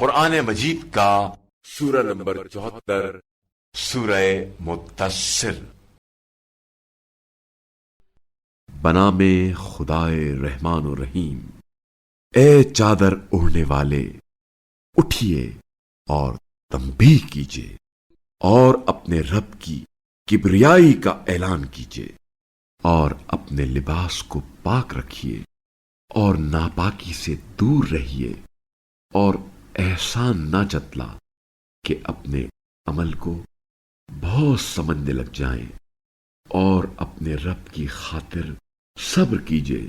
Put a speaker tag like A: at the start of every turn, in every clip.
A: قرآن مجید کا سورہ نمبر 74 سورہ مدثر۔ بنام خدائے رحمان و رحیم۔ اے چادر اوڑھنے والے، اٹھیے اور تنبیہ کیجیے اور اپنے رب کی کبریائی کا اعلان کیجیے اور اپنے لباس کو پاک رکھیے اور ناپاکی سے دور رہیے، اور احسان نہ جتلا کہ اپنے عمل کو بہت سمجھنے لگ جائیں، اور اپنے رب کی خاطر صبر کیجیے،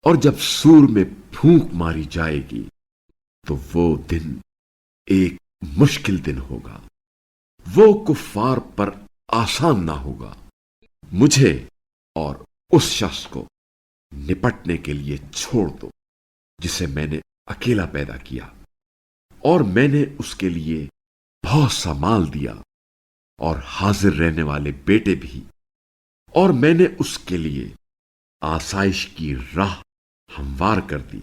A: اور جب سور میں پھونک ماری جائے گی تو وہ دن ایک مشکل دن ہوگا، وہ کفار پر آسان نہ ہوگا۔ مجھے اور اس شخص کو نپٹنے کے لیے چھوڑ دو جسے میں نے اکیلا پیدا کیا، اور میں نے اس کے لیے بہت سا مال دیا اور حاضر رہنے والے بیٹے بھی، اور میں نے اس کے لیے آسائش کی راہ ہموار کر دی۔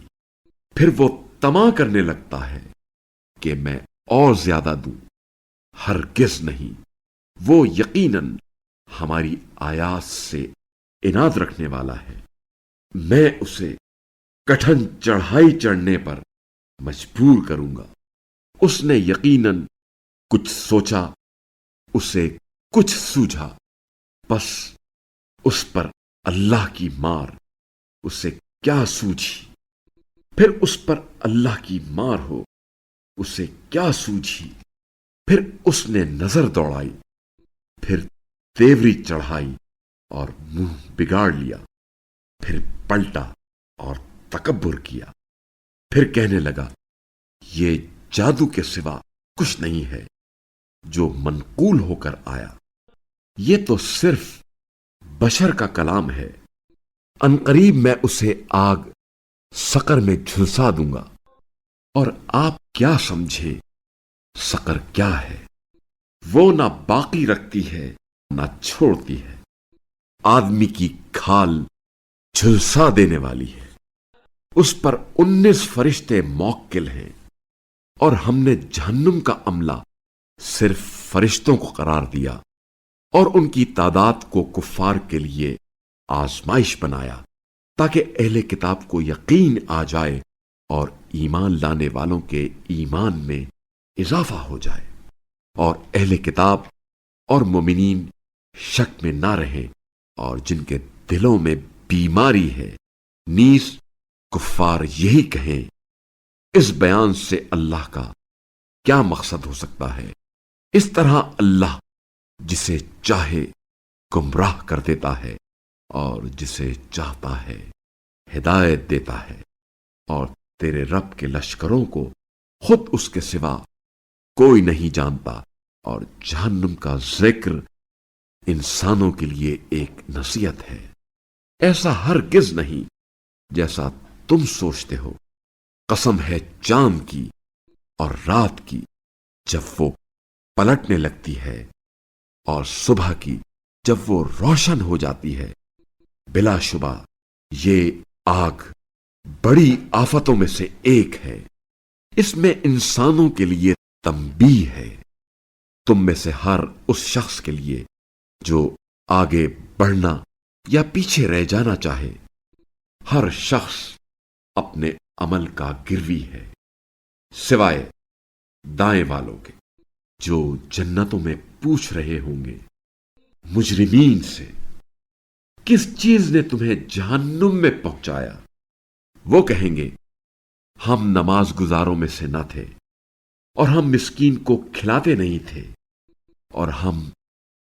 A: پھر وہ طمع کرنے لگتا ہے کہ میں اور زیادہ دوں، ہرگز نہیں، وہ یقیناً ہماری آیات سے عناد رکھنے والا ہے۔ میں اسے کٹھن چڑھائی چڑھنے پر مجبور کروں گا۔ اس نے یقیناً کچھ سوچا، اسے کچھ سوجھا، بس اس پر اللہ کی مار اسے کیا سوجھی۔ پھر اس پر اللہ کی مار ہو، اسے کیا سوجھی۔ پھر اس نے نظر دوڑائی، پھر تیوری چڑھائی اور منہ بگاڑ لیا، پھر پلٹا اور تکبر کیا، پھر کہنے لگا یہ جادو کے سوا کچھ نہیں ہے جو منقول ہو کر آیا، یہ تو صرف بشر کا کلام ہے۔ عنقریب میں اسے آگ سقر میں جھلسا دوں گا، اور آپ کیا سمجھے سقر کیا ہے؟ وہ نہ باقی رکھتی ہے نہ چھوڑتی ہے، آدمی کی کھال جھلسا دینے والی ہے۔ اس پر 19 فرشتے موکل ہیں، اور ہم نے جہنم کا عملہ صرف فرشتوں کو قرار دیا، اور ان کی تعداد کو کفار کے لیے آزمائش بنایا تاکہ اہل کتاب کو یقین آ جائے اور ایمان لانے والوں کے ایمان میں اضافہ ہو جائے، اور اہل کتاب اور مومنین شک میں نہ رہیں، اور جن کے دلوں میں بیماری ہے نیز کفار یہی کہیں، اس بیان سے اللہ کا کیا مقصد ہو سکتا ہے؟ اس طرح اللہ جسے چاہے گمراہ کر دیتا ہے اور جسے چاہتا ہے ہدایت دیتا ہے، اور تیرے رب کے لشکروں کو خود اس کے سوا کوئی نہیں جانتا، اور جہنم کا ذکر انسانوں کے لیے ایک نصیحت ہے، ایسا ہرگز نہیں جیسا تم سوچتے ہو۔ قسم ہے چاند کی اور رات کی جب وہ پلٹنے لگتی ہے، اور صبح کی جب وہ روشن ہو جاتی ہے، بلا شبہ یہ آگ بڑی آفتوں میں سے ایک ہے، اس میں انسانوں کے لیے تنبیہ ہے، تم میں سے ہر اس شخص کے لیے جو آگے بڑھنا یا پیچھے رہ جانا چاہے۔ ہر شخص اپنے عمل کا گروی ہے، سوائے دائیں والوں کے جو جنتوں میں پوچھ رہے ہوں گے مجرمین سے، کس چیز نے تمہیں جہنم میں پہنچایا؟ وہ کہیں گے ہم نماز گزاروں میں سے نہ تھے، اور ہم مسکین کو کھلاتے نہیں تھے، اور ہم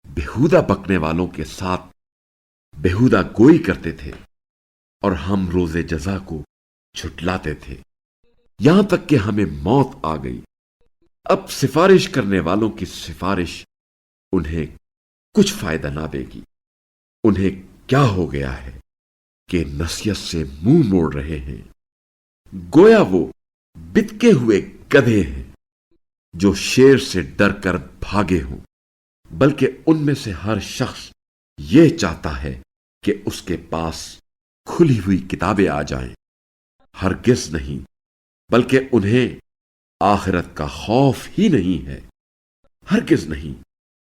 A: بےہودہ بکنے والوں کے ساتھ بےہودہ گوئی کرتے تھے، اور ہم روز جزا کو جھٹلاتے تھے، یہاں تک کہ ہمیں موت آ گئی۔ اب سفارش کرنے والوں کی سفارش انہیں کچھ فائدہ نہ دے گی۔ انہیں کیا ہو گیا ہے کہ نصیحت سے منہ موڑ رہے ہیں؟ گویا وہ بتکے ہوئے گدھے ہیں جو شیر سے ڈر کر بھاگے ہوں، بلکہ ان میں سے ہر شخص یہ چاہتا ہے کہ اس کے پاس کھلی ہوئی کتابیں آ جائیں۔ ہرگز نہیں، بلکہ انہیں آخرت کا خوف ہی نہیں ہے، ہرگز نہیں،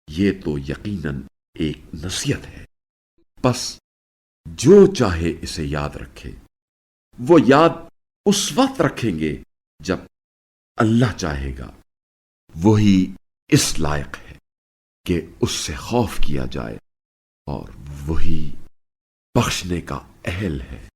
A: یہ تو یقیناً ایک نصیحت ہے۔ بس جو چاہے اسے یاد رکھے، وہ یاد اس وقت رکھیں گے جب اللہ چاہے گا، وہی اس لائق ہے کہ اس سے خوف کیا جائے، اور وہی بخشنے کا اہل ہے۔